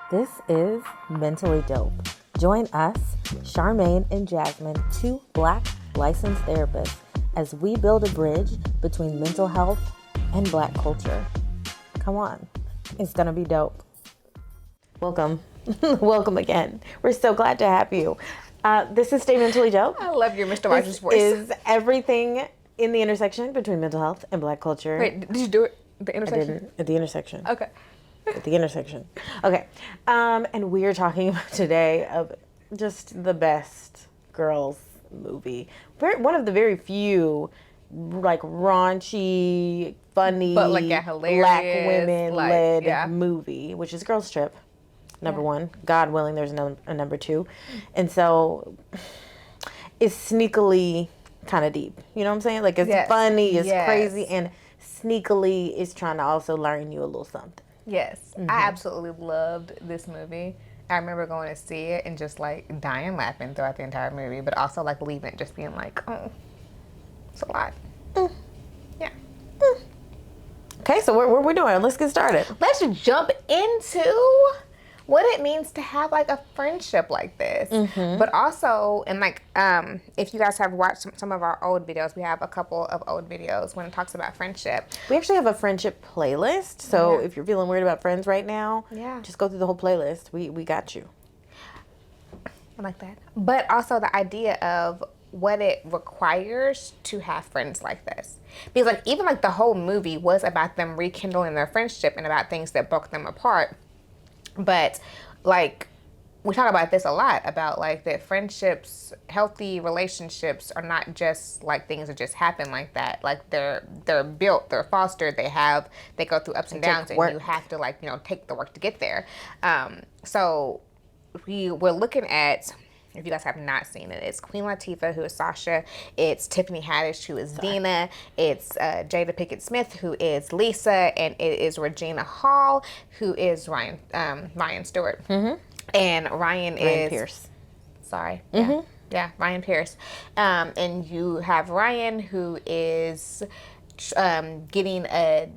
This is Mentally Dope. Join us, Charmaine and Jasmine, two Black licensed therapists, as we build a bridge between mental health and Black culture. Come on, it's gonna be dope. Welcome. Welcome again. We're so glad to have you. This is Stay Mentally Dope. I love your Mr. Rogers voice. This is everything in the intersection between mental health and Black culture. Wait, did you do it? The intersection? I didn't. At the intersection. Okay. At the intersection. Okay. And we are talking about today of just the best girls movie. One of the very few like raunchy, funny, but like a hilarious Black women led yeah. movie, which is Girls Trip. Number one. God willing, there's a number two. And so it's sneakily kind of deep. You know what I'm saying? Like it's funny, it's crazy, and sneakily is trying to also learn you a little something. Yes. Mm-hmm. I absolutely loved this movie. I remember going to see it and just like dying laughing throughout the entire movie, but also like leaving it just being like, oh, it's a lot. Yeah. Okay, so what are we doing? Let's get started. Let's jump into what it means to have like a friendship like this. Mm-hmm. But also, and like, if you guys have watched some of our old videos, we have a couple of old videos when it talks about friendship. We actually have a friendship playlist. So if you're feeling weird about friends right now, just go through the whole playlist. We got you. I like that. But also the idea of what it requires to have friends like this. Because like even like the whole movie was about them rekindling their friendship and about things that broke them apart. But like we talk about this a lot, about like that friendships, healthy relationships are not just like things that just happen like that. Like they're built, they're fostered, they go through ups and downs, and you have to like, you know, take the work to get there. So we're looking at, if you guys have not seen it, it's Queen Latifah, who is Sasha. It's Tiffany Haddish, who is Dina. It's Jada Pinkett Smith, who is Lisa, and it is Regina Hall, who is Ryan Stewart. Mm-hmm. And Ryan Pierce. Sorry. Mm-hmm. Yeah, Ryan Pierce. And you have Ryan, who is getting a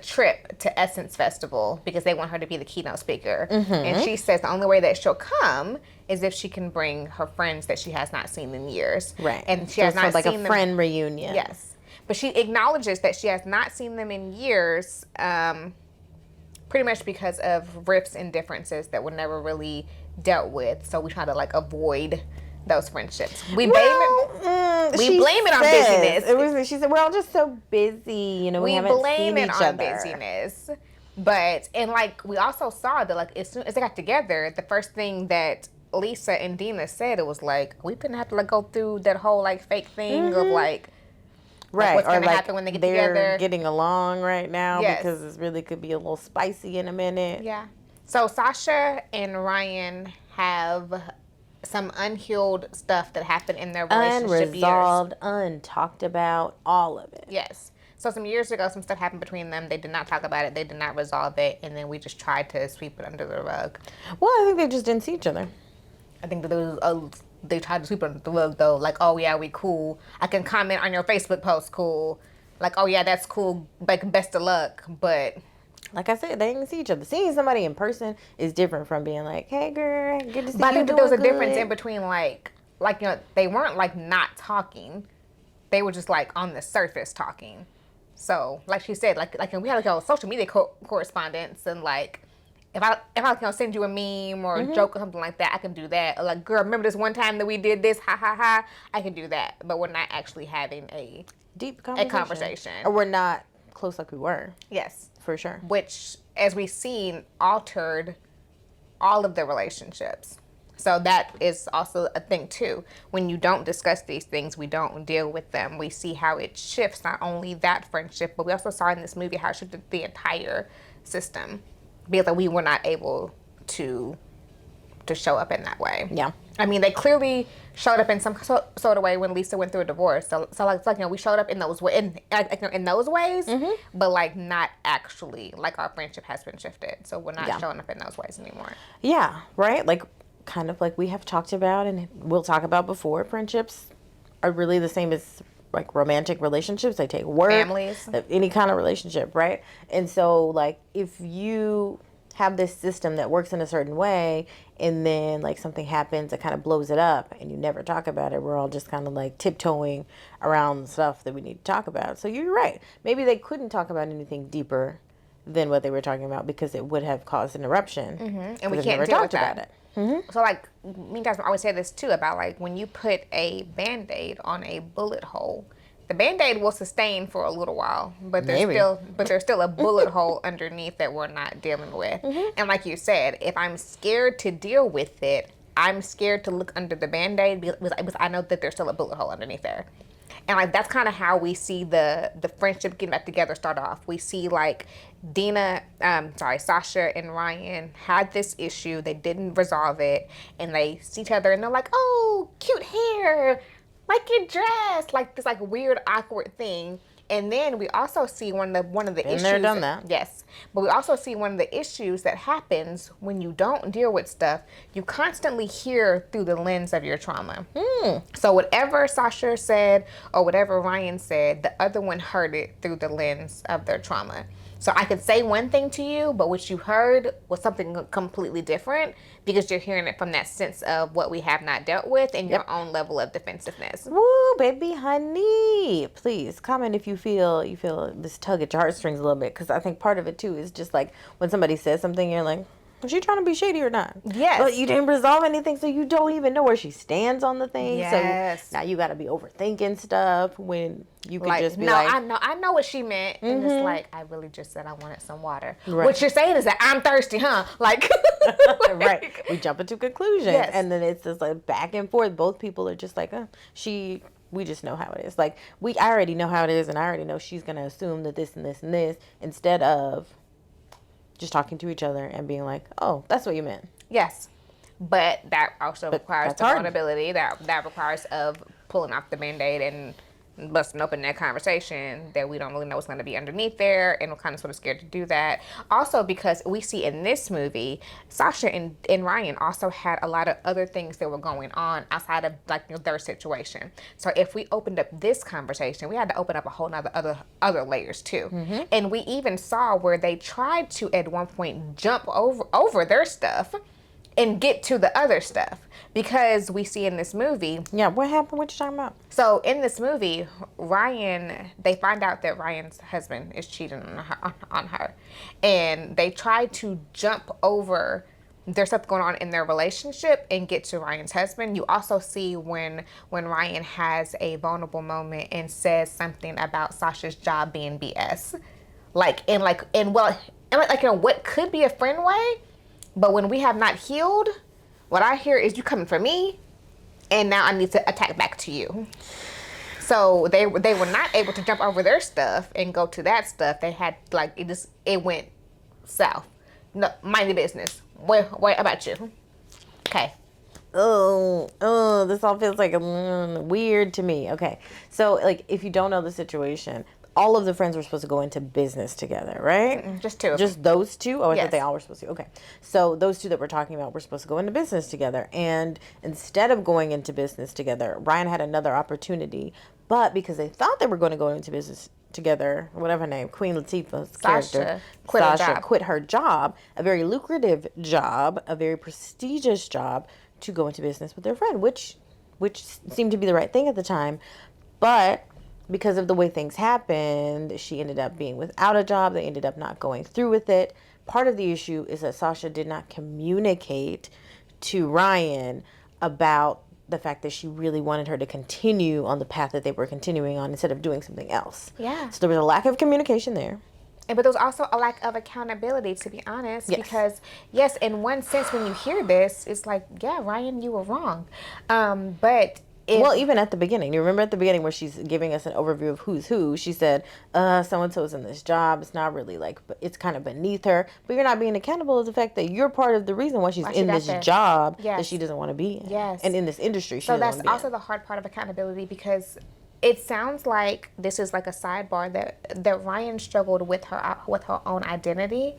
trip to Essence Festival because they want her to be the keynote speaker. Mm-hmm. And she says the only way that she'll come is if she can bring her friends that she has not seen in years. Right. And she has not like seen a them. Friend reunion. Yes. But she acknowledges that she has not seen them in years, pretty much because of rifts and differences that were never really dealt with. So we try to like avoid those friendships. We blame it on busyness. She said we're all just so busy, you know. We haven't blame seen it each on other. busyness. But and like we also saw that like as soon as they got together, the first thing that Lisa and Dina said, it was like we didn't have to like go through that whole like fake thing of like what's gonna happen when they get together. They're getting along right now because it really could be a little spicy in a minute. Yeah. So Sasha and Ryan have some unhealed stuff that happened in their relationship. Unresolved, untalked about, all of it. Yes. So some years ago, some stuff happened between them. They did not talk about it. They did not resolve it. And then we just tried to sweep it under the rug. Well, I think they just didn't see each other. I think that they tried to sweep it under the rug, though. Like, oh, yeah, we cool. I can comment on your Facebook post, cool. Like, oh, yeah, that's cool. Like, best of luck. But like I said, they didn't see each other. Seeing somebody in person is different from being like, hey, girl, good to see you. But I think that there was a difference in between, like, you know, they weren't, like, not talking. They were just, like, on the surface talking. So, like she said, like we had, like, a social media correspondence, and, like, if I you know, send you a meme or a joke or something like that, I can do that. Or, like, girl, remember this one time that we did this? Ha, ha, ha. I can do that. But we're not actually having a deep conversation. Or we're not close like we were. Yes. For sure. Which, as we've seen, altered all of the relationships. So that is also a thing, too. When you don't discuss these things, we don't deal with them. We see how it shifts not only that friendship, but we also saw in this movie how it shifted the entire system. Because we were not able to show up in that way. Yeah. I mean, they clearly showed up in some sort of way when Lisa went through a divorce. So like, you know, we showed up in those in those ways, but like not actually. Like our friendship has been shifted, so we're not showing up in those ways anymore. Yeah, right. Like kind of like we have talked about and we'll talk about before. Friendships are really the same as like romantic relationships. They take work, families, any kind of relationship, right? And so like if you have this system that works in a certain way, and then like something happens that kind of blows it up and you never talk about it. We're all just kind of like tiptoeing around stuff that we need to talk about. So you're right. Maybe they couldn't talk about anything deeper than what they were talking about because it would have caused an eruption. And we can't deal with that. About it. So like, me and Jasmine always say this too about like when you put a Band-Aid on a bullet hole, the Band-Aid will sustain for a little while, but there's still a bullet hole underneath that we're not dealing with. And like you said, if I'm scared to deal with it, I'm scared to look under the Band-Aid because I know that there's still a bullet hole underneath there. And like that's kind of how we see the friendship getting back together start off. We see like Sasha and Ryan had this issue. They didn't resolve it, and they see each other and they're like, "Oh, cute hair, like your dress," like this like weird awkward thing. And then we also see one of the issues. Been there, done that. Yes, but we also see one of the issues that happens when you don't deal with stuff. You constantly hear through the lens of your trauma. So whatever Sasha said or whatever Ryan said, the other one heard it through the lens of their trauma. So I could say one thing to you, but what you heard was something completely different because you're hearing it from that sense of what we have not dealt with and your own level of defensiveness. Woo, baby, honey. Please comment if you feel this tug at your heartstrings a little bit, because I think part of it too is just like when somebody says something, you're like, was she trying to be shady or not? Yes. But you didn't resolve anything, so you don't even know where she stands on the thing. Yes. So now you got to be overthinking stuff when you could Like, just be no, like, I know what she meant. And it's like, I really just said I wanted some water. Right. What you're saying is that I'm thirsty, huh? Like, right. We jump into conclusions. Yes. And then it's just like back and forth. Both people are just like, we just know how it is. Like, I already know how it is, and I already know she's going to assume that this and this and this, instead of just talking to each other and being like, oh, that's what you meant. Yes. But that also requires that's hard. accountability. That requires of pulling off the Band-Aid and busting open that conversation that we don't really know what's going to be underneath there, and we're kind of sort of scared to do that. Also, because we see in this movie, Sasha and Ryan also had a lot of other things that were going on outside of like their situation. So if we opened up this conversation, we had to open up a whole nother other layers too. And we even saw where they tried to at one point jump over their stuff and get to the other stuff, because we see in this movie. Yeah, what happened? What you talking about? So in this movie, they find out that Ryan's husband is cheating on her, and they try to jump over there's stuff going on in their relationship and get to Ryan's husband. You also see when Ryan has a vulnerable moment and says something about Sasha's job being BS, in what could be a friend way. But when we have not healed, what I hear is you coming for me, and now I need to attack back to you. So they were not able to jump over their stuff and go to that stuff. They had it went south. No, mind your business. What about you? Okay. Oh, this all feels like weird to me. Okay, so like if you don't know the situation, all of the friends were supposed to go into business together, right? Just two. Just those two? Oh, I Yes. thought they all were supposed to. Okay. So those two that we're talking about were supposed to go into business together. And instead of going into business together, Ryan had another opportunity. But because they thought they were going to go into business together, whatever her name, Queen Latifah's character, Sasha quit her job, a very lucrative job, a very prestigious job, to go into business with their friend, which seemed to be the right thing at the time. But because of the way things happened, she ended up being without a job. They ended up not going through with it. Part of the issue is that Sasha did not communicate to Ryan about the fact that she really wanted her to continue on the path that they were continuing on instead of doing something else. Yeah. So there was a lack of communication there. But there was also a lack of accountability, to be honest. Yes. Because, yes, in one sense, when you hear this, it's like, yeah, Ryan, you were wrong. But even at the beginning, you remember at the beginning where she's giving us an overview of who's who, she said, so-and-so's in this job. It's not really it's kind of beneath her. But you're not being accountable to the fact that you're part of the reason why she's in this job that she doesn't want to be in. Yes. And in this industry she so doesn't want to be in. that's also the hard part of accountability, because it sounds like this is like a sidebar that Ryan struggled with her own identity,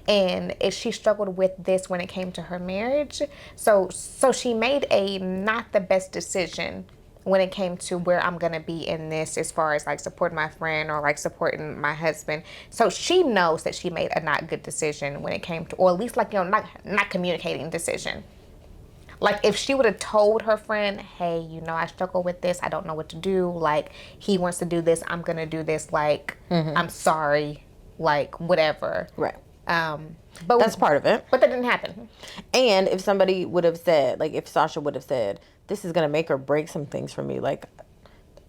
and she struggled with this when it came to her marriage. So she made a not the best decision when it came to where I'm gonna be in this, as far as like supporting my friend or like supporting my husband. So she knows that she made a not good decision when it came to, or at least like, you know, not communicating decision. Like if she would have told her friend, hey, you know, I struggle with this, I don't know what to do, like he wants to do this, I'm gonna do this, like I'm sorry, like whatever. Right. But That's part of it. But that didn't happen. And if somebody would have said, like if Sasha would have said, this is going to make or break some things for me, like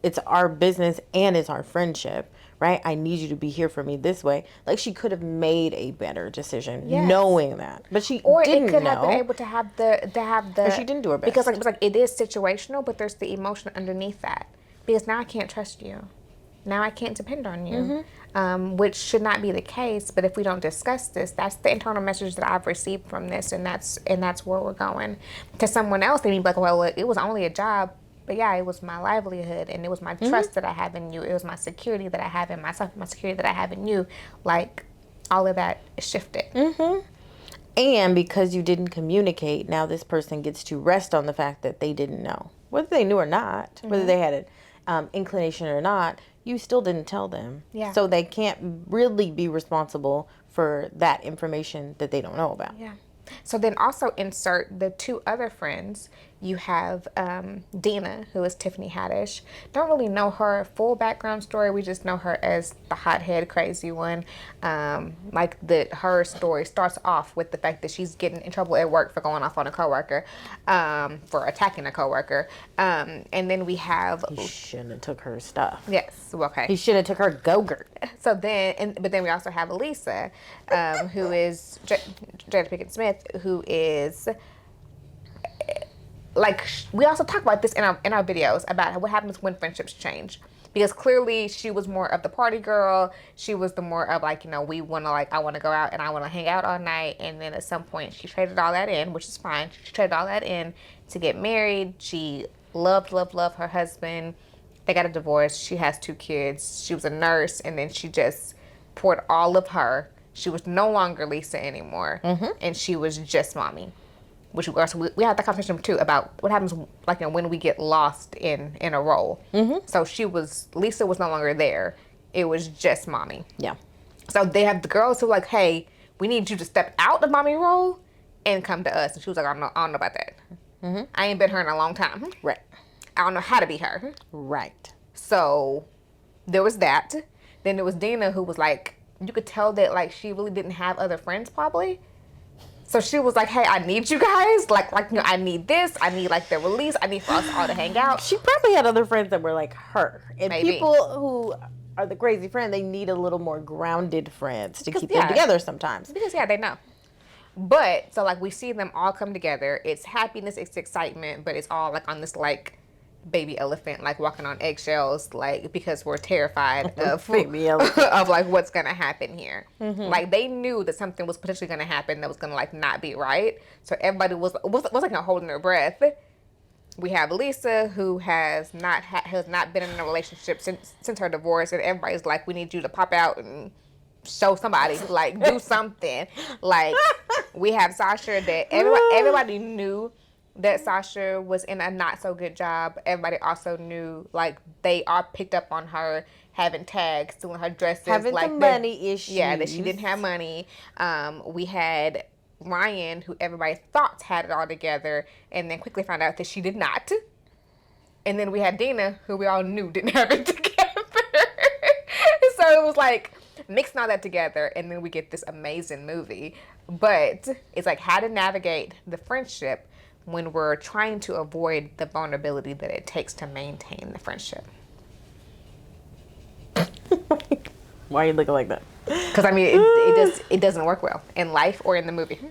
it's our business and it's our friendship, right? I need you to be here for me this way. Like she could have made a better decision knowing that. But she didn't it could know. have been able to have the Or she didn't do her best. Because like, it was like, it is situational, but there's the emotion underneath that. Because now I can't trust you. Now I can't depend on you. Which should not be the case, but if we don't discuss this, that's the internal message that I've received from this, and that's where we're going. To someone else, they may be like, well, look, it was only a job, but yeah, it was my livelihood, and it was my trust that I have in you. It was my security that I have in myself, my security that I have in you. Like, all of that is shifted. And because you didn't communicate, now this person gets to rest on the fact that they didn't know. Whether they knew or not, whether they had an inclination or not, you still didn't tell them. Yeah. So they can't really be responsible for that information that they don't know about. Yeah. So then also insert the two other friends. You have Dina, who is Tiffany Haddish. Don't really know her full background story. We just know her as the hothead, crazy one. Her story starts off with the fact that she's getting in trouble at work for going off on a coworker, for attacking a coworker. And then we have... He shouldn't have took her stuff. Yes, okay. He should have took her Go-Gurt. So then, but then we also have Elisa, who is Jada Pinkett Smith, who is... Like, we also talk about this in our videos about what happens when friendships change, because clearly she was more of the party girl. She was the more of like, you know, I want to go out and I want to hang out all night. And then at some point she traded all that in, which is fine. She traded all that in to get married. She loved her husband. They got a divorce. She has 2 kids. She was a nurse, and then she just poured all of her. She was no longer Lisa anymore, and she was just mommy. Which we had that conversation too about what happens, like, you know, when we get lost in a role. So Lisa was no longer there. It was just mommy. Yeah. So they have the girls who are like, hey, we need you to step out of mommy role and come to us. And she was like, I don't know about that. I ain't been her in a long time. Right. I don't know how to be her. Right. So there was that. Then there was Dina, who was like, you could tell that like she really didn't have other friends probably. So she was like, hey, I need you guys. Like, you know, I need this. I need, like, the release. I need for us all to hang out. She probably had other friends that were like her. And Maybe. people who are the crazy friend, they need a little more grounded friends to keep them together sometimes. Because, they know. But, so, like, we see them all come together. It's happiness. It's excitement. But it's all, like, on this, like, baby elephant, like, walking on eggshells, like, because we're terrified of, of like, what's going to happen here. Like, they knew that something was potentially going to happen that was going to, like, not be right. So everybody was like, not holding their breath. We have Lisa, who has not been in a relationship since her divorce, and everybody's like, we need you to pop out and show somebody, like, do something. Like, we have Sasha, that everybody knew that Sasha was in a not so good job. Everybody also knew, like, they all picked up on her having tags, doing her dresses, having like some money issues. Yeah, that she didn't have money. We had Ryan, who everybody thought had it all together, and then quickly found out that she did not. And then we had Dina, who we all knew didn't have it together. So it was like mixing all that together, and then we get this amazing movie. But it's like how to navigate the friendship when we're trying to avoid the vulnerability that it takes to maintain the friendship. Why are you looking like that? Because, I mean, it doesn't work well in life or in the movie.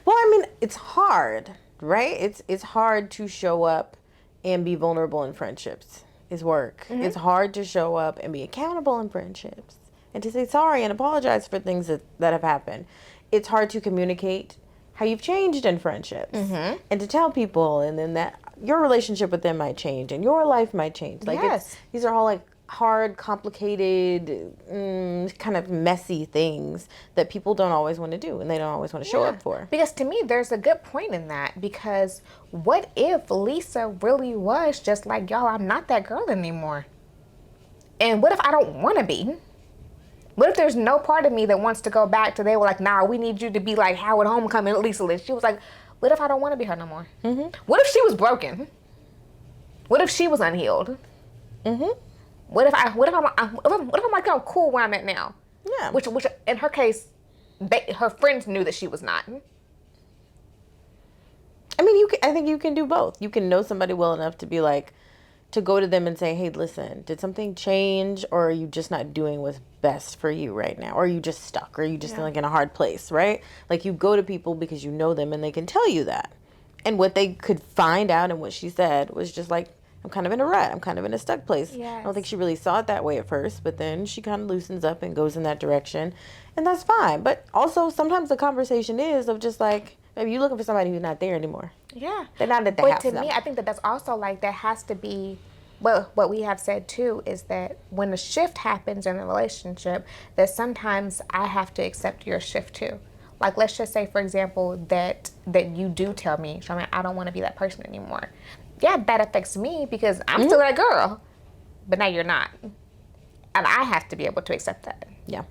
Well, I mean, it's hard, right? It's hard to show up and be vulnerable in friendships. It's work. It's hard to show up and be accountable in friendships and to say sorry and apologize for things that have happened. It's hard to communicate how you've changed in friendships and to tell people, and then that your relationship with them might change and your life might change. Like, these are all like hard, complicated, kind of messy things that people don't always want to do and they don't always want to show up for. Because to me, there's a good point in that. Because what if Lisa really was just like, y'all, I'm not that girl anymore? And what if I don't want to be? What if there's no part of me that wants to go back to, they were like, nah, we need you to be like Howard Homecoming, Lisa Lynch. She was like, what if I don't want to be her no more? Mm-hmm. What if she was broken? What if she was unhealed? Mm-hmm. What if I'm like, I'm cool where I'm at now? Yeah. Which in her case, her friends knew that she was not. I mean, I think you can do both. You can know somebody well enough to be like, to go to them and say, hey, listen, did something change, or are you just not doing what's best for you right now? Or are you just stuck? Or are you just like in a hard place, right? Like, you go to people because you know them and they can tell you that. And what they could find out and what she said was just like, I'm kind of in a rut. I'm kind of in a stuck place. Yes. I don't think she really saw it that way at first, but then she kind of loosens up and goes in that direction. And that's fine. But also, sometimes the conversation is of just like, maybe you're looking for somebody who's not there anymore. Yeah. They're not at the But house. to me, I think that's also like, there has to be, well, what we have said too is that when a shift happens in a relationship, that sometimes I have to accept your shift too. Like, let's just say, for example, that you do tell me, Charmaine, I don't want to be that person anymore. Yeah, that affects me because I'm still that girl, but now you're not. And I have to be able to accept that. Yeah.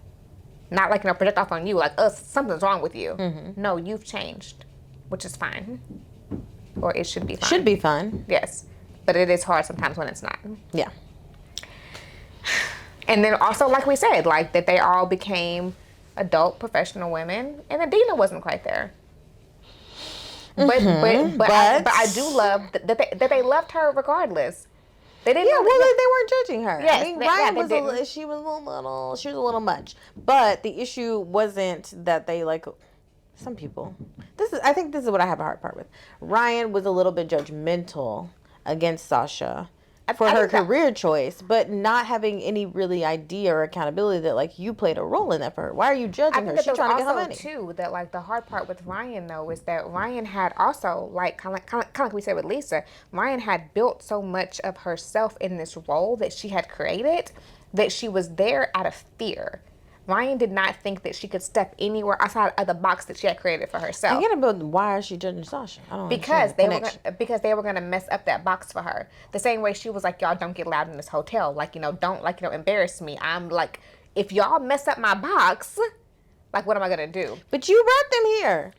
Not like, project off on you, like, something's wrong with you. Mm-hmm. No, you've changed, which is fine. Or it should be fine. Should be fine. Yes. But it is hard sometimes when it's not. Yeah. And then also, like we said, like that they all became adult professional women, and Adina wasn't quite there. But I do love that they loved her regardless. They didn't. Yeah, well, they weren't judging her. Yes, I mean, Ryan was she was a little much. But the issue wasn't that they like some people. I think this is what I have a hard part with. Ryan was a little bit judgmental against Sasha for her career choice, but not having any really idea or accountability that like you played a role in that for her. Why are you judging her? She's trying to get her money. Too, that like the hard part with Ryan though is that Ryan had also like kind of like we said with Lisa, Ryan had built so much of herself in this role that she had created that she was there out of fear. Ryan did not think that she could step anywhere outside of the box that she had created for herself. I get about why is she judging Sasha? I don't because they were gonna mess up that box for her. The same way she was like, y'all don't get loud in this hotel. Like, don't embarrass me. I'm like, if y'all mess up my box, like, what am I gonna do? But you brought them here.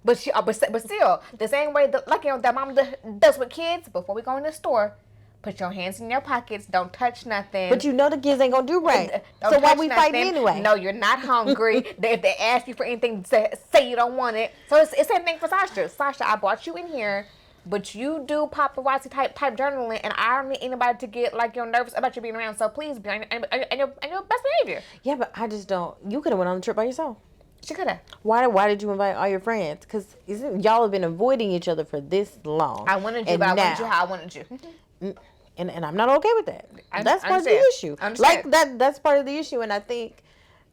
But still, the same way that mom does with kids. Before we go in the store, put your hands in your pockets. Don't touch nothing. But the kids ain't gonna do right. So why we fighting anyway? No, you're not hungry. If they ask you for anything, say you don't want it. So it's the same thing for Sasha. Sasha, I brought you in here, but you do paparazzi type journaling, and I don't need anybody to get like nervous about you being around. So please be on your best behavior. Yeah, but I just don't. You could have went on the trip by yourself. She could have. Why did you invite all your friends? Because y'all have been avoiding each other for this long. I wanted you, but I wanted you how I wanted you. And I'm not okay with that. That's part of the issue. Like that's part of the issue, and I think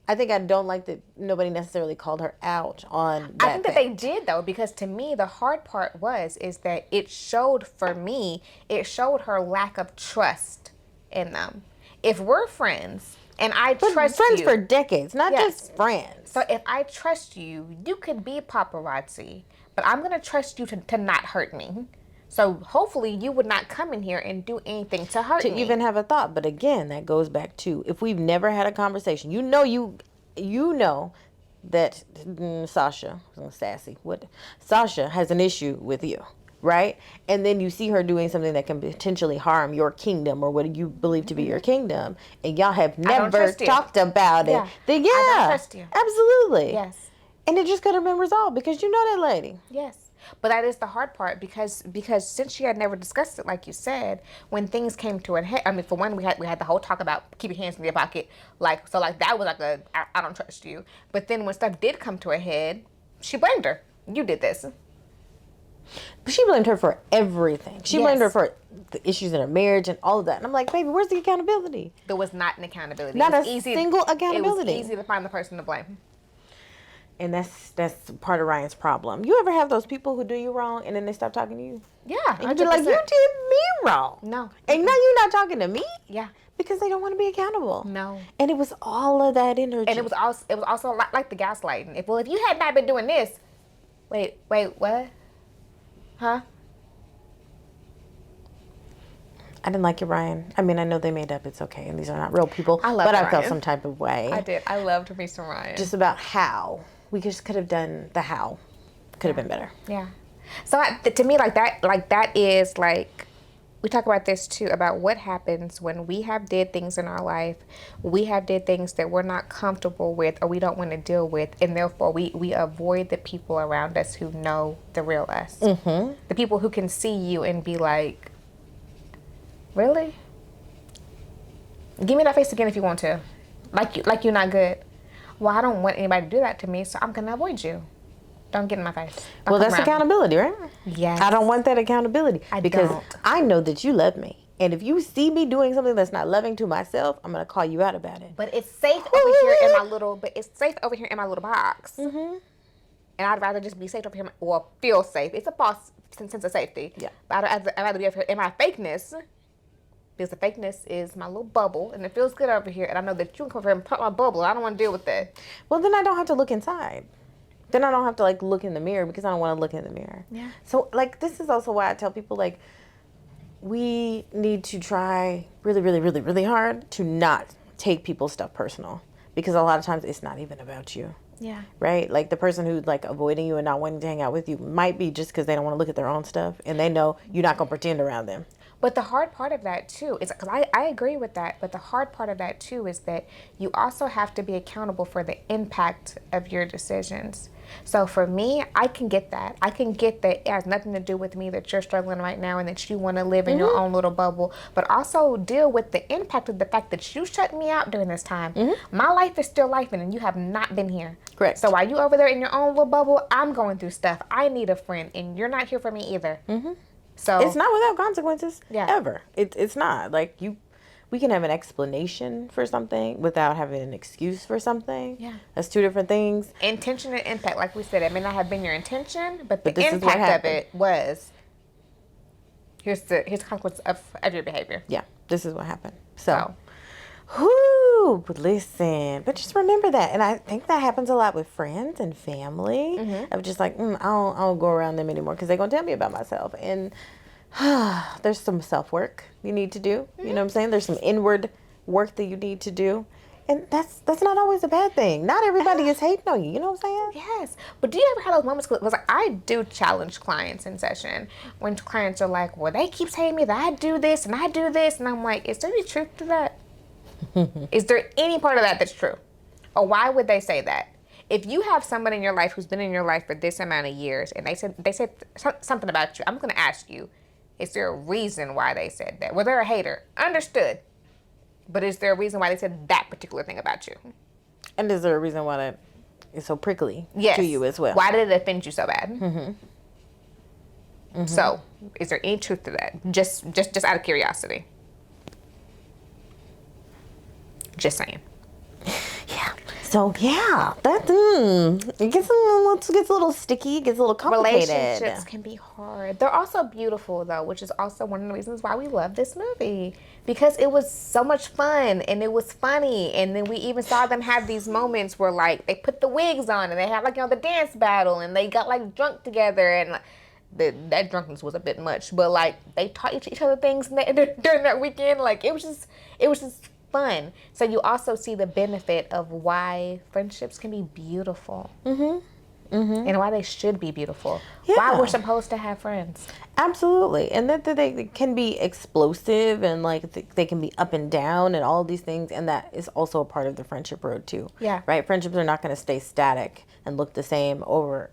I don't like that nobody necessarily called her out on that. I think that they did though, because to me the hard part is that it showed her lack of trust in them. If we're friends and I trust friends you, for decades, not just friends. So if I trust you, you could be paparazzi, but I'm gonna trust you to not hurt me. So hopefully you would not come in here and do anything to hurt me. To even have a thought. But again, that goes back to if we've never had a conversation. You know that Sasha, sassy, Sasha has an issue with you, right? And then you see her doing something that can potentially harm your kingdom or what you believe to be your kingdom, and y'all have never talked about it. Then I don't trust you. Absolutely. Yes. And it just could have been resolved because you know that lady. Yes. But that is the hard part because since she had never discussed it, like you said, when things came to a head, I mean, for one, we had the whole talk about keep your hands in your pocket, so that was like I don't trust you. But then when stuff did come to a head, she blamed her. You did this. But she blamed her for everything. She blamed her for the issues in her marriage and all of that. And I'm like, baby, where's the accountability? There was not an accountability. Not a single accountability. It was easy to find the person to blame. And that's part of Ryan's problem. You ever have those people who do you wrong and then they stop talking to you? Yeah. And you be like, you did me am wrong. No. And now you're not talking to me? Yeah. Because they don't want to be accountable. No. And it was all of that energy. And it was also like the gaslighting. If you had not been doing this, wait, what? Huh? I didn't like it, Ryan. I mean, I know they made up. It's okay. And these are not real people. I love But I Ryan. felt some type of way. I did. I loved me some Ryan. Just about how. We just could have done the how. Could have been better. Yeah. So to me, that is like, we talk about this too, about what happens when we have did things in our life, we have did things that we're not comfortable with or we don't want to deal with, and therefore we avoid the people around us who know the real us. Mm-hmm. The people who can see you and be like, really? Give me that face again if you want to. Like you're not good. Well, I don't want anybody to do that to me, so I'm going to avoid you. Don't get in my face. Well, that's accountability, right? Yes. I don't want that accountability. Because I know that you love me. And if you see me doing something that's not loving to myself, I'm going to call you out about it. But it's safe over here in my little box. Mm-hmm. And I'd rather just be safe over here, or feel safe. It's a false sense of safety. Yeah. But I'd rather be over here in my fakeness. Because the fakeness is my little bubble, and it feels good over here. And I know that you can come over here and pop my bubble. I don't want to deal with that. Well, then I don't have to look inside. Then I don't have to, like, look in the mirror because I don't want to look in the mirror. Yeah. So, like, this is also why I tell people, like, we need to try really, really, really, really hard to not take people's stuff personal. Because a lot of times it's not even about you. Yeah. Right? Like, the person who's, like, avoiding you and not wanting to hang out with you might be just because they don't want to look at their own stuff. And they know you're not going to pretend around them. But the hard part of that, too, is, because I agree with that, but the hard part of that, too, is that you also have to be accountable for the impact of your decisions. So for me, I can get that. I can get that it has nothing to do with me, that you're struggling right now and that you want to live in your own little bubble, but also deal with the impact of the fact that you shut me out during this time. Mm-hmm. My life is still life, and you have not been here. Correct. So while you over there in your own little bubble, I'm going through stuff. I need a friend, and you're not here for me either. Mm-hmm. So it's not without consequences. Yeah. Ever. It's not. Like, we can have an explanation for something without having an excuse for something. Yeah. That's two different things. Intention and impact, like we said, it may not have been your intention, but the impact of it was, here's the consequence of your behavior. Yeah. This is what happened. So. Whoo, but listen, but just remember that. And I think that happens a lot with friends and family. Mm-hmm. Of just like, I don't go around them anymore because they're going to tell me about myself. And there's some self-work you need to do. Mm-hmm. You know what I'm saying? There's some inward work that you need to do. And that's not always a bad thing. Not everybody is hating on you. You know what I'm saying? Yes. But do you ever have those moments? Because like, I do challenge clients in session when clients are like, well, they keep saying me that I do this and I do this. And I'm like, is there any truth to that? Is there any part of that that's true? Or why would they say that? If you have someone in your life who's been in your life for this amount of years and they said something about you, I'm going to ask you, is there a reason why they said that? Well, they're a hater. Understood. But is there a reason why they said that particular thing about you? And is there a reason why that is so prickly to you as well? Why did it offend you so bad? Mm-hmm. Mm-hmm. So, is there any truth to that? Just out of curiosity. Just saying. Yeah. So yeah, that it gets a little sticky, gets a little complicated. Relationships can be hard. They're also beautiful though, which is also one of the reasons why we love this movie, because it was so much fun and it was funny, and then we even saw them have these moments where like they put the wigs on and they had like the dance battle and they got like drunk together, and that drunkenness was a bit much, but like they taught each other things during that weekend. Like it was just fun. So you also see the benefit of why friendships can be beautiful. Mm-hmm. Mm-hmm. And why they should be beautiful. Yeah. Why we're supposed to have friends. Absolutely. And that they can be explosive and like they can be up and down and all these things. And that is also a part of the friendship road too. Yeah. Right? Friendships are not going to stay static and look the same over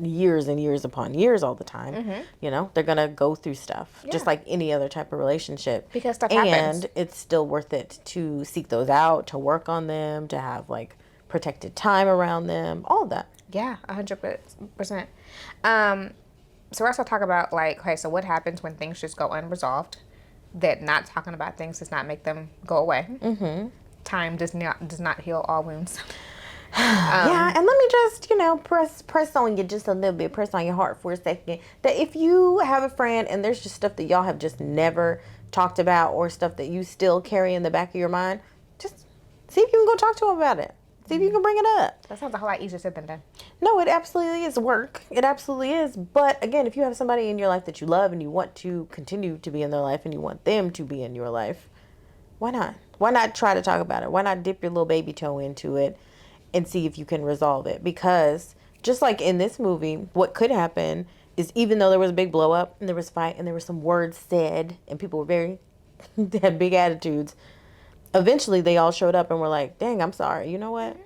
years and years upon years all the time. Mm-hmm. You know, they're going to go through stuff just like any other type of relationship. Because stuff happens. And it's still worth it to seek those out, to work on them, to have like protected time around them, all of that. Yeah, 100%. So we're also talking about like, okay, so what happens when things just go unresolved? That not talking about things does not make them go away. Mm-hmm. Time does not heal all wounds. Yeah, and let me just, press on you just a little bit, press on your heart for a second. That if you have a friend and there's just stuff that y'all have just never talked about or stuff that you still carry in the back of your mind, just see if you can go talk to them about it. See if you can bring it up. That sounds a whole lot easier said than done. No, it absolutely is work. It absolutely is. But again, if you have somebody in your life that you love and you want to continue to be in their life and you want them to be in your life, why not? Why not try to talk about it? Why not dip your little baby toe into it and see if you can resolve it? Because just like in this movie, what could happen is even though there was a big blow up and there was fight and there were some words said and people were they had big attitudes, eventually they all showed up and were like, dang, I'm sorry. You know what?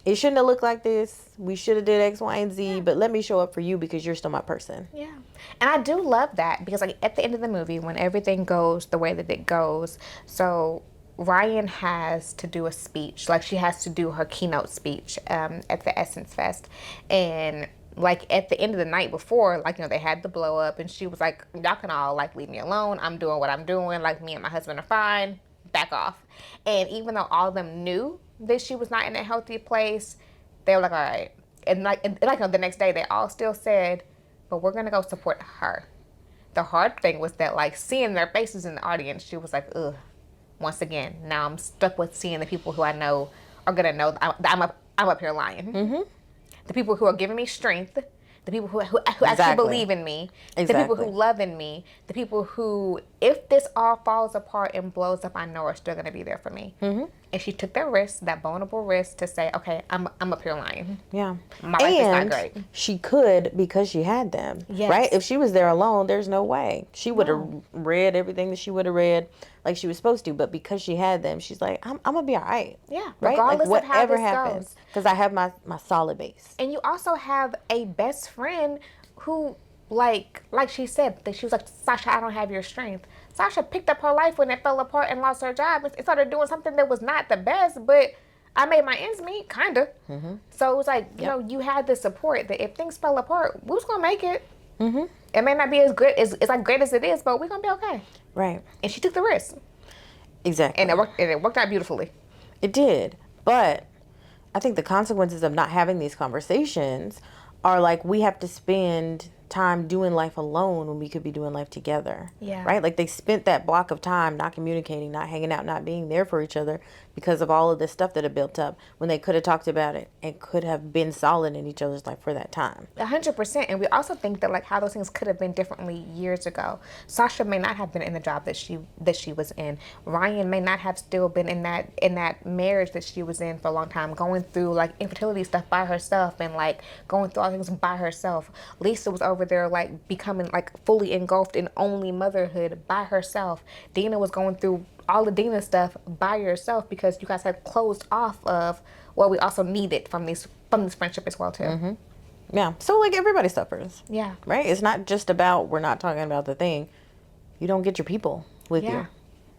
It shouldn't have looked like this. We should have did X, Y, and Z, but let me show up for you because you're still my person. Yeah. And I do love that because like at the end of the movie, when everything goes the way that it goes, so Ryan has to do a speech. Like she has to do her keynote speech at the Essence Fest. And like at the end of the night before, like, they had the blow up and she was like, y'all can all like leave me alone. I'm doing what I'm doing. Like me and my husband are fine. Back off. And even though all of them knew that she was not in a healthy place, they were like, all right. And the next day they all still said, but we're gonna go support her. The hard thing was that like seeing their faces in the audience, she was like, ugh. Once again, now I'm stuck with seeing the people who I know are gonna know that I'm up here lying. Mm-hmm. The people who are giving me strength, the people who actually believe in me, the people who love in me, the people who, if this all falls apart and blows up, I know are still gonna be there for me. Mm-hmm. And she took that risk, that vulnerable risk, to say, okay, I'm up here lying. Yeah. My life is not great. She could because she had them. Yes. Right? If she was there alone, there's no way. She would have read everything that she would have read like she was supposed to, but because she had them, she's like, I'm gonna be all right. Yeah. Right? Regardless like whatever of how this happens. goes. Because I have my solid base. And you also have a best friend who, like she said, that she was like, Sasha, I don't have your strength. Sasha picked up her life when it fell apart and lost her job and started doing something that was not the best, but I made my ends meet, kind of. Mm-hmm. So it was like, you had the support that if things fell apart, we was going to make it. Mm-hmm. It may not be as good, as like great as it is, but we're going to be okay. Right. And she took the risk. Exactly. And it worked out beautifully. It did. But I think the consequences of not having these conversations are like we have to spend time doing life alone when we could be doing life together. Yeah. Right? Like they spent that block of time not communicating, not hanging out, not being there for each other because of all of this stuff that had built up when they could have talked about it and could have been solid in each other's life for that time. 100%. And we also think that like how those things could have been differently years ago. Sasha may not have been in the job that she was in. Ryan may not have still been in that marriage that she was in for a long time, going through like infertility stuff by herself and like going through all things by herself. Lisa was over there like becoming like fully engulfed in only motherhood by herself. Dina was going through all the Dina stuff by yourself because you guys had closed off of what we also needed from this friendship as well too. Mm-hmm. Yeah. So like everybody suffers. Yeah. Right? It's not just about we're not talking about the thing. You don't get your people with you.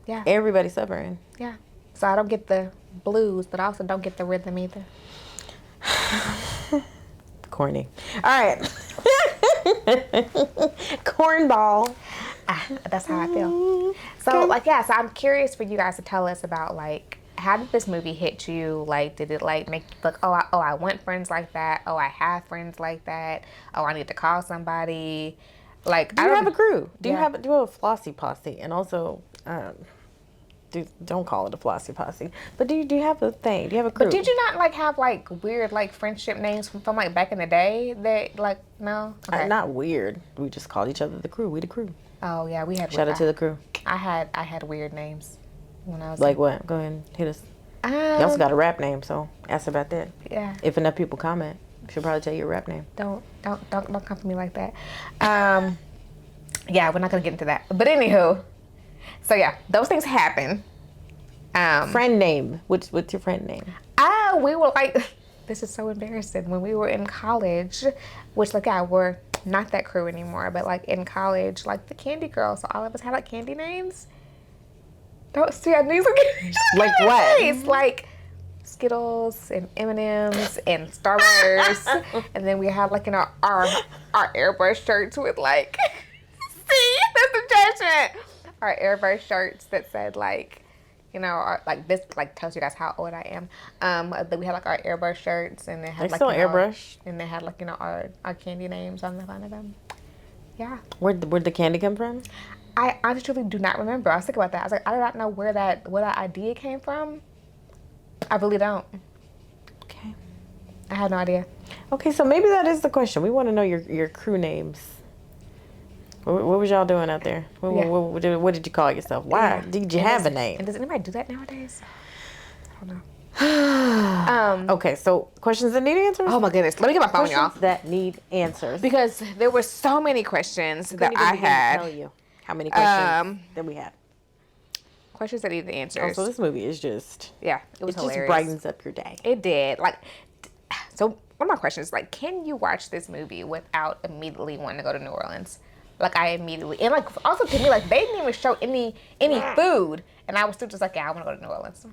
Yeah. Everybody's suffering. Yeah. So I don't get the blues, but I also don't get the rhythm either. Corny. All right. Cornball. That's how I feel. So so I'm curious for you guys to tell us about like how did this movie hit you? Like, did it like make you like, I want friends like that? Oh, I have friends like that. Oh, I need to call somebody. Like, do you have a crew? Do you have a flossy posse? And also, don't call it a flossy posse. But do you have a thing? Do you have a crew? But did you not like have like weird like friendship names from like back in the day that like no? Okay. Not weird. We just called each other the crew. We the crew. Oh yeah, we had. Shout out to the crew. I had weird names when I was like what? Go ahead and hit us. You also got a rap name, so ask about that. Yeah. If enough people comment, she'll probably tell you your rap name. Don't come for me like that. Yeah, we're not gonna get into that. But anywho, so yeah, those things happen. Friend name. What's your friend name? We were like, this is so embarrassing. When we were in college, which like we're not that crew anymore, but like in college, like the Candy Girls. So all of us had like candy names. Don't see I need some like what? Names. Like Skittles and M&Ms and Starburst, and then we had like our airbrush shirts with like see that's the judgment. Our airbrush shirts that said like You know, like this, like tells you guys how old I am. We had like our airbrush shirts, and they had They like still you know, airbrush. and they had like our candy names on the front of them. Yeah. Where'd the candy come from? I honestly do not remember. I was thinking about that. I was like, I do not know where that idea came from. I really don't. Okay. I have no idea. Okay, so maybe that is the question. We want to know your crew names. What was y'all doing out there? What did you call yourself? Why did you have a name? And does anybody do that nowadays? I don't know. Okay, so questions that need answers? Oh my goodness. Let me get my phone, y'all. Questions that need answers. Because there were so many questions that I Begin to had. tell you how many questions that we had. Questions that needed answers. Also, this movie is just... Yeah, it was hilarious. Just brightens up your day. It did. Like, so one of my questions is, like, can you watch this movie without immediately wanting to go to New Orleans? Like, I immediately... And, like, also to me, like, they didn't even show any food. And I was still just like, yeah, I want to go to New Orleans.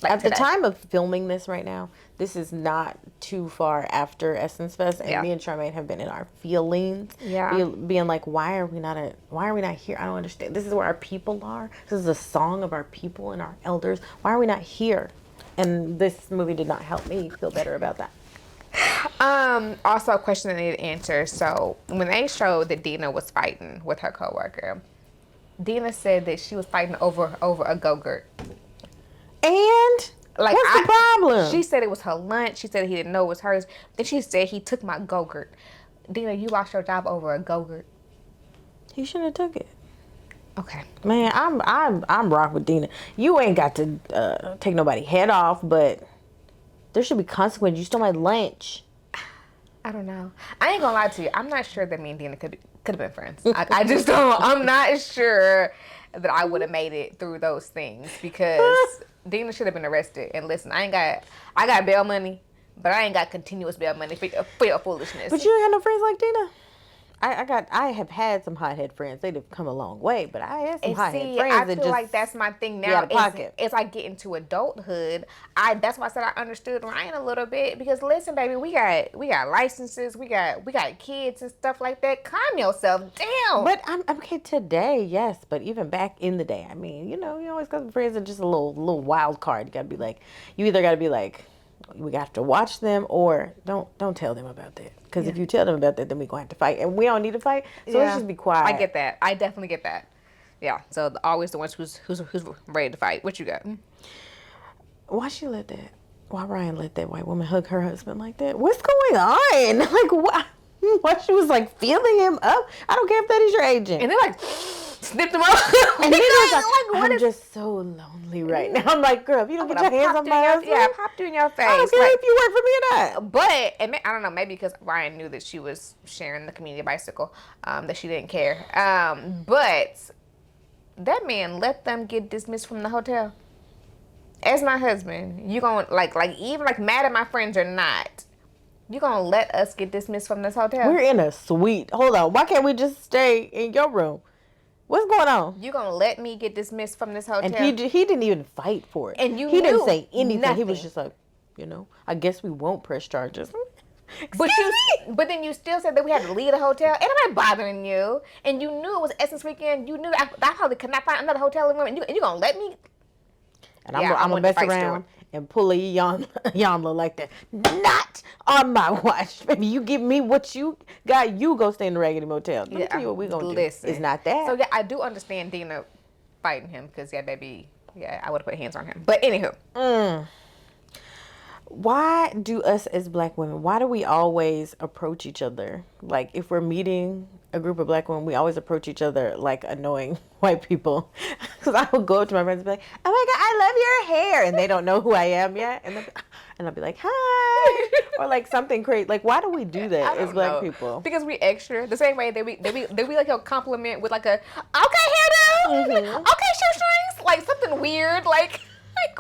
Like At the time of filming this right now, this is not too far after Essence Fest, and me and Charmaine have been in our feelings. Yeah. Being like, why are we not here? I don't understand. This is where our people are. This is a song of our people and our elders. Why are we not here? And this movie did not help me feel better about that. Also a question that needed answers. So when they showed that Dina was fighting with her coworker, Dina said that she was fighting over a Go-Gurt. And like, what's the problem? She said it was her lunch. She said he didn't know it was hers. Then she said he took my Go-Gurt. Dina, you lost your job over a Go-Gurt. He shouldn't have took it. Okay. Man, I'm rock with Dina. You ain't got to take nobody head off, but there should be consequences. You stole my lunch. I don't know. I ain't gonna lie to you. I'm not sure that me and Dina could have been friends. I just don't. I'm not sure that I would have made it through those things because Dina should have been arrested. And listen, I got bail money, but I ain't got continuous bail money for your foolishness. But you ain't got no friends like Dina. I have had some hothead friends. They'd have come a long way, but I had some hothead friends. I feel like that's my thing now. As I get into adulthood, that's why I said I understood Ryan a little bit because listen, baby, we got licenses, we got kids and stuff like that. Calm yourself down. But I'm okay today, yes. But even back in the day, I mean, you always got some friends that are just a little wild card. You gotta be like, you either gotta be like, we got to watch them or don't tell them about that. Because if you tell them about that, then we're going to have to fight. And we don't need to fight. So let's just be quiet. I get that. I definitely get that. Yeah. So always the ones who's ready to fight. What you got? Why Ryan let that white woman hug her husband like that? What's going on? Like, why she was like feeling him up? I don't care if that is your agent. And they're like... snipped him up. And he was like, I'm just so lonely right now. I'm like, girl, if you don't get your hands on my husband. Yeah, popped you in your face. I don't care if you work for me or not. But, and I don't know, maybe because Ryan knew that she was sharing the community bicycle, that she didn't care. But that man let them get dismissed from the hotel. As my husband, you gonna, like even like mad at my friends or not, you gonna let us get dismissed from this hotel? We're in a suite. Hold on. Why can't we just stay in your room? What's going on? You gonna let me get dismissed from this hotel? And he didn't even fight for it. And he didn't say anything. Nothing. He was just like, I guess we won't press charges. But then you still said that we had to leave the hotel. Ain't nobody bothering you. And you knew it was Essence Weekend. You knew I probably could not find another hotel room. And you gonna let me? And I'm gonna mess around and pull a Yanla like that. Not on my watch, baby. You give me what you got. You go stay in the Raggedy Motel. Let me tell you what we gonna do. It's not that. So yeah, I do understand Dina fighting him because baby, I would have put hands on him. But anywho. Why do us as black women, why do we always approach each other? Like if we're meeting a group of black women, we always approach each other like annoying white people. Because I will go up to my friends and be like, oh my God, I love your hair. And they don't know who I am yet. And I'll be like, hi. Or like something crazy. Like why do we do that as black people? Because we extra. The same way that we like a compliment with like a, okay, hairdo. Okay, shoestrings. Like something weird. Like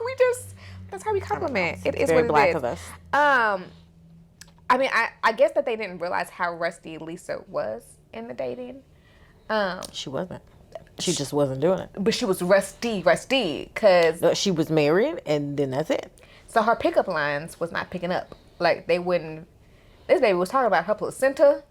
we just... That's how we compliment. It is very what black it is. of us. I mean, I guess that they didn't realize how rusty Lisa was in the dating. She wasn't. She just wasn't doing it. But she was rusty, because... she was married, and then that's it. So her pickup lines was not picking up. Like, they wouldn't... This baby was talking about her placenta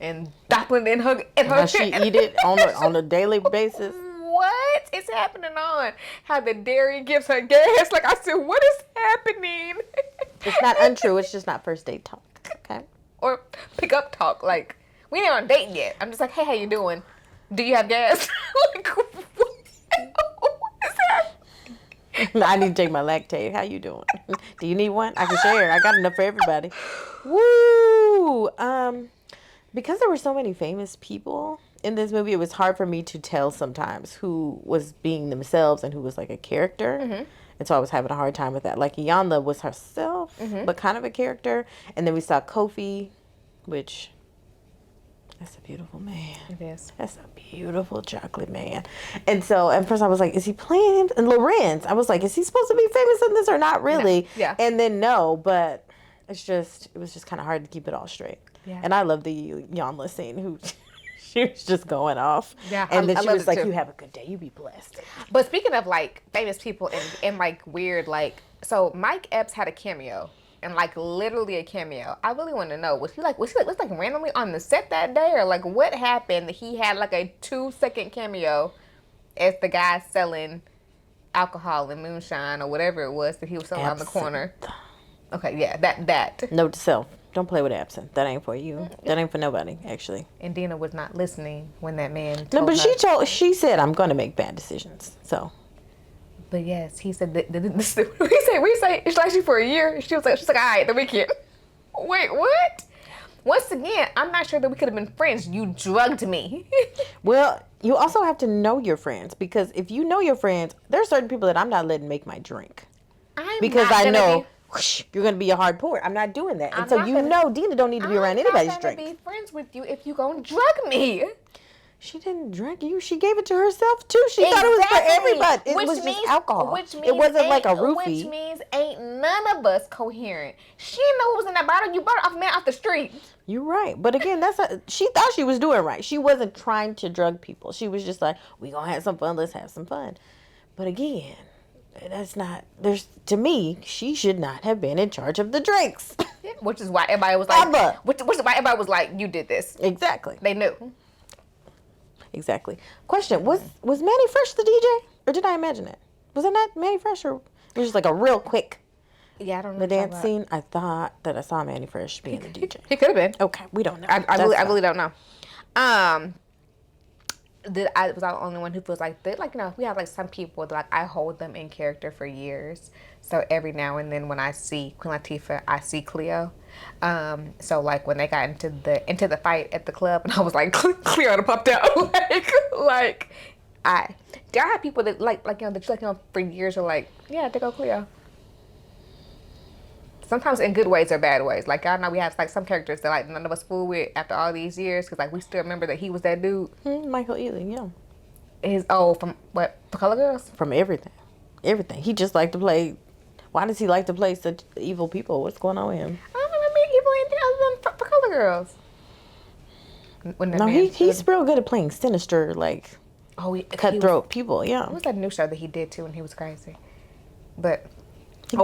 and doppling in her Now she eat it on a daily basis. What? is happening on? How the dairy gives her gas. Like, I said, what is happening? It's not untrue. It's just not first date talk. Okay. Or pick up talk. Like, we ain't on a date yet. I'm just like, hey, how you doing? Do you have gas? Like, what is happening? I need to take my lactate. How you doing? Do you need one? I can share. I got enough for everybody. Woo! Because there were so many famous people in this movie, it was hard for me to tell sometimes who was being themselves and who was like a character. Mm-hmm. And so I was having a hard time with that. Like Iyanla was herself, but kind of a character. And then we saw Kofi, which... That's a beautiful man. It is. That's a beautiful chocolate man. And so at first I was like, is he playing him? And Lorenz, I was like, is he supposed to be famous in this or not really? No. Yeah. And then no, but it was just kind of hard to keep it all straight. Yeah. And I love the Iyanla scene who she was just going off. Yeah. And then she was like, too. you have a good day. You be blessed. But speaking of like famous people and like weird, like, so Mike Epps had a cameo. And like literally a cameo. I really want to know, was he like randomly on the set that day, or like what happened? He had like a 2-second cameo as the guy selling alcohol and moonshine or whatever it was that he was selling on the corner. Okay, yeah, that. Note to self: don't play with absinthe. That ain't for you. That ain't for nobody, actually. And Dina was not listening when that man. No, but her. she said, I'm gonna make bad decisions. So. But yes, he said that this. We say it's actually for a year. She's like, all right, the weekend. Wait, what? Once again, I'm not sure that we could have been friends. You drugged me. Well, you also have to know your friends, because if you know your friends, there are certain people that I'm not letting make my drink. Because I know you're gonna be a hard pour. I'm not doing that, and so Dina don't need to be around anybody's drink. I'm not gonna be friends with you if you gonna drug me. She didn't drink you. She gave it to herself too. She thought it was for everybody. It was just alcohol. It wasn't like a roofie. Which means ain't none of us coherent. She didn't know what was in that bottle. You bought it off a man off the street. You're right. But again, she thought she was doing right. She wasn't trying to drug people. She was just like, we gonna have some fun. Let's have some fun. But again, to me, she should not have been in charge of the drinks. Yeah, which is why everybody was like, which is why everybody was like, you did this. Exactly. They knew. Exactly. Question: Was Manny Fresh the DJ, or did I imagine it? Was it not Manny Fresh, or it was just like a real quick? Yeah, I don't know. The dance scene. I thought that I saw Manny Fresh being the DJ. He could have been. Okay, we don't know. I really don't know. I was the only one who feels like that. Like, you know, we have like some people that like I hold them in character for years. So every now and then when I see Queen Latifah, I see Cleo. So like when they got into the fight at the club, and I was like, Cleo had popped out. like there are people that like you know that you like, you know, for years are like, yeah, there go Cleo. Sometimes in good ways or bad ways. Like, I know we have like some characters that like none of us fool with after all these years, because like we still remember that he was that dude. Michael Ealy, yeah. From what? For Color Girls? From everything. He just liked to play. Why does he like to play such evil people? What's going on with him? I don't remember evil anything other than for Color Girls. No, he's real good at playing sinister, like cutthroat people. Yeah. What was that new show that he did too, and he was crazy? But. Oh,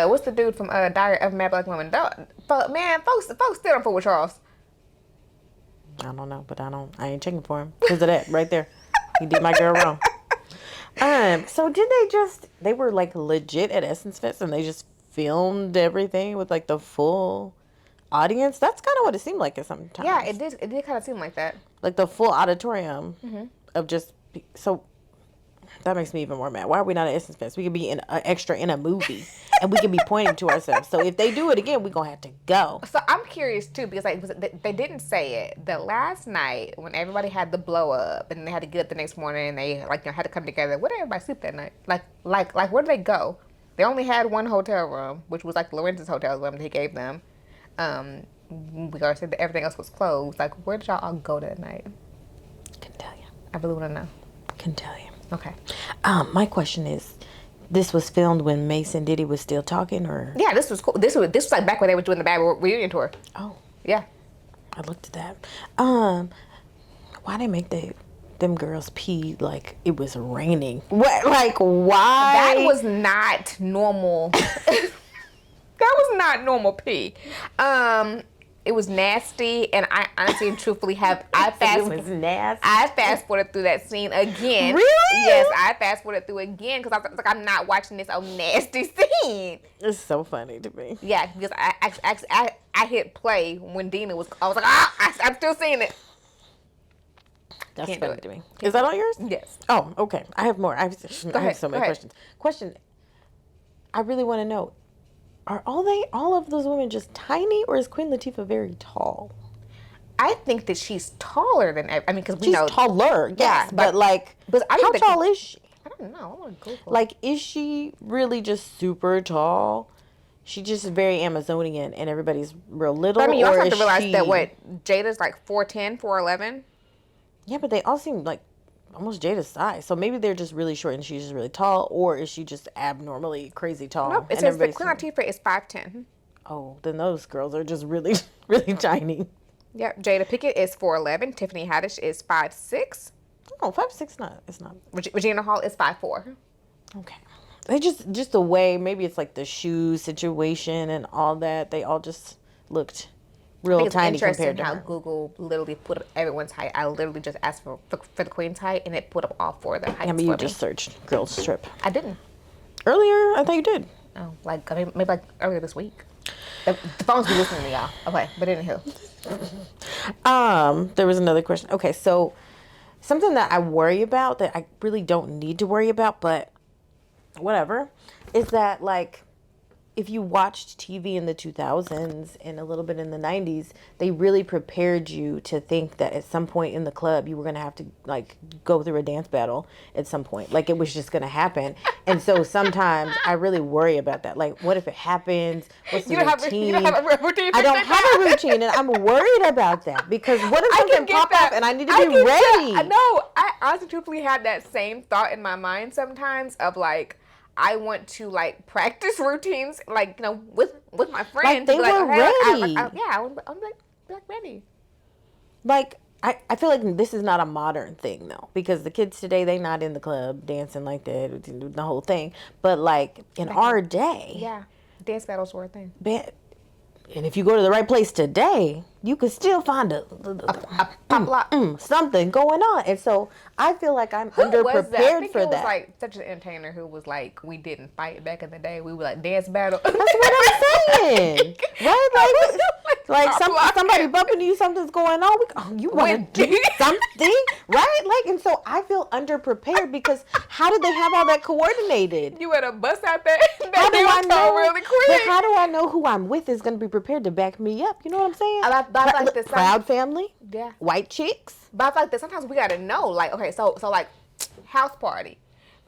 what's the dude from Diary of a Mad Black Woman? Folks still don't fool with Charles. I don't know, but I ain't checking for him because of that right there. He did my girl wrong. So did they were like legit at Essence Fest, and they just filmed everything with like the full audience? That's kind of what it seemed like at some times. Yeah, it did kind of seem like that. Like the full auditorium of just so. That makes me even more mad. Why are we not at Essence Fest? We could be an extra in a movie, and we could be pointing to ourselves. So if they do it again, we're going to have to go. So I'm curious, too, because like they didn't say it. The last night, when everybody had the blow up, and they had to get up the next morning, and they like had to come together, where did everybody sleep that night? Like where did they go? They only had one hotel room, which was like Lorenz's hotel room that he gave them. We already said that everything else was closed. Like, where did y'all all go that night? Can tell you. I really want to know. Can tell you. Okay. My question is, this was filmed when Mace and Diddy was still talking, or? Yeah, this was cool. This was like back when they were doing the Bad Reunion tour. Oh. Yeah. I looked at that. Why they make them girls pee like it was raining? What? Like, why? That was not normal. That was not normal pee. it was nasty, and I honestly and truthfully have It was nasty. I fast forwarded through that scene again. Really? Yes, I fast forwarded through again because I was like, I'm not watching this nasty scene. It's so funny to me. Yeah, because I hit play when Dina was. I was like, I'm still seeing it. That's Can't funny do it. to me. Is that all yours? Yes. Oh, okay. I have more. I have so many ahead. questions. Question. I really want to know: are all of those women just tiny, or is Queen Latifah very tall? I think that she's taller than. I mean, because we She's know taller. Yes, Yeah, but like, but I how think tall is she? I don't know. I want to Google. Like, is she really just super tall? She just very Amazonian, and everybody's real little. But, I mean, you also or have to is realize she... that Jada's like 4'10", 4'11". Yeah, but they all seem like almost Jada's size. So maybe they're just really short and she's just really tall, or is she just abnormally crazy tall? Nope. It and says that everybody's Queen Latifah is 5'10". Oh, then those girls are just really, really tiny. Yep. Jada Pinkett is 4'11". Tiffany Haddish is 5'6". Oh, 5'6", it's not. Regina Hall is 5'4". Okay. They just the way, maybe it's like the shoe situation and all that. They all just looked real tiny compared to how her. Google literally put up everyone's height. I literally just asked for the queen's height, and it put up all four of their heights. I mean, you just searched girls strip. I didn't. Earlier, I thought you did. Oh, maybe like earlier this week. The phones be listening to y'all. Okay, but anywho. There was another question. Okay, so something that I worry about that I really don't need to worry about, but whatever, is that like if you watched TV in the 2000s and a little bit in the 90s, they really prepared you to think that at some point in the club you were going to have to like go through a dance battle at some point. Like it was just going to happen. And so sometimes I really worry about that. Like what if it happens? What's the routine? You don't have a routine. I don't have a routine, and I'm worried about that because what if something pop up and I need to be ready? I know. I honestly truthfully had that same thought in my mind sometimes of like, I want to like practice routines, like, you know, with my friends. Like they like, were ready. I'm like ready. Like I feel like this is not a modern thing though, because the kids today, they not in the club dancing like that, the whole thing. But like in our day, yeah, dance battles were a thing. And if you go to the right place today, you could still find a pop lock. Something going on. And so I feel like I'm underprepared for that. Was like such an entertainer who was like, we didn't fight back in the day. We were like dance battle. That's what I'm saying. Right? Like somebody bumping you, something's going on. You want to do something, right? Like, and so I feel underprepared because how did they have all that coordinated? You had a bus out there. How do I know? Really quick. But how do I know who I'm with is going to be prepared to back me up? You know what I'm saying? Like this, proud family. Yeah. White chicks. But I feel like that sometimes we got to know. Like, okay, so like house party.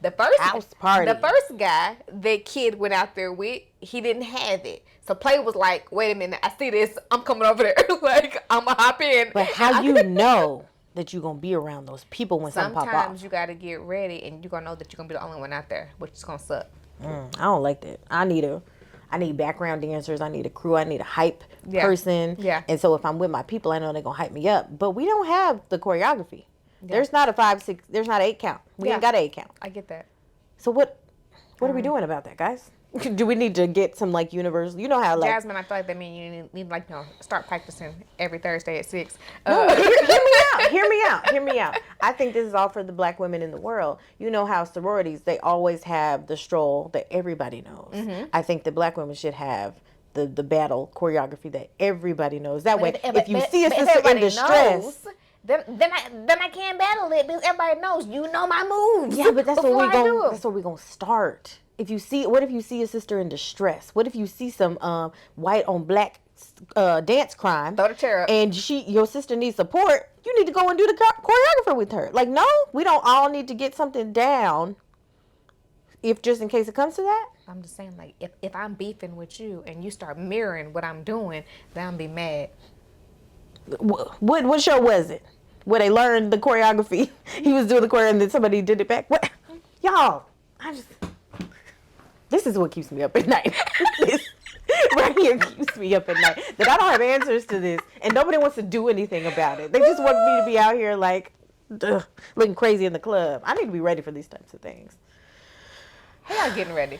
The first guy that kid went out there with, he didn't have it. So Play was like, wait a minute, I see this. I'm coming over there. Like, I'm going to hop in. But how you know that you're going to be around those people when something pop off? Sometimes you got to get ready, and you're going to know that you're going to be the only one out there, which is going to suck. I don't like that. I need background dancers. I need a crew. I need a hype person. Yeah. And so if I'm with my people, I know they're going to hype me up. But we don't have the choreography. Yeah. There's not a 5, 6, there's not an 8 count. We ain't got an 8 count. I get that. So what are we doing about that, guys? Do we need to get some like universal? You know how like Jasmine, I feel like that means you need like, you know, start practicing every Thursday at 6. No, hear me out. I think this is all for the black women in the world. You know how sororities, they always have the stroll that everybody knows. Mm-hmm. I think the black women should have the battle choreography that everybody knows. That way, if you see a sister in distress. Then I can't battle it because everybody knows you know my moves. Yeah, but that's where we're gonna start. What if you see a sister in distress? What if you see some white on black dance crime? Throw the chair up. And your sister needs support. You need to go and do the choreographer with her. Like, no, we don't all need to get something down. If just in case it comes to that. I'm just saying, like, if I'm beefing with you and you start mirroring what I'm doing, then I'm be mad. What show was it? Where they learned the choreography. He was doing the choreography and then somebody did it back. What? Y'all, this is what keeps me up at night. This right here keeps me up at night. That I don't have answers to this and nobody wants to do anything about it. They just want me to be out here like looking crazy in the club. I need to be ready for these types of things. How y'all getting ready?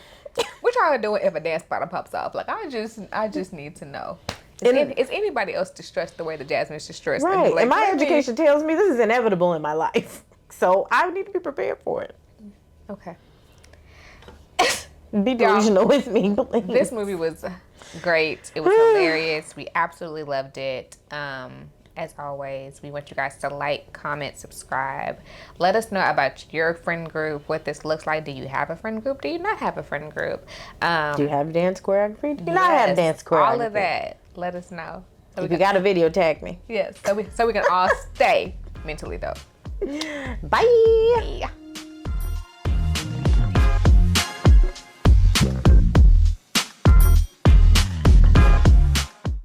What y'all doing if a dance battle pops off? Like, I just need to know. Is anybody else distressed the way that Jasmine is distressed? Right. Like, and my education tells me this is inevitable in my life. So I need to be prepared for it. Okay. Be delusional with me, please. This movie was great. It was hilarious. We absolutely loved it. As always, we want you guys to like, comment, subscribe. Let us know about your friend group, what this looks like. Do you have a friend group? Do you not have a friend group? Do you have dance choreography? Do you not have dance choreography? All of that. Let us know. So if you got a video, tag me. Yes, so we can all stay mentally dope. Bye. Bye.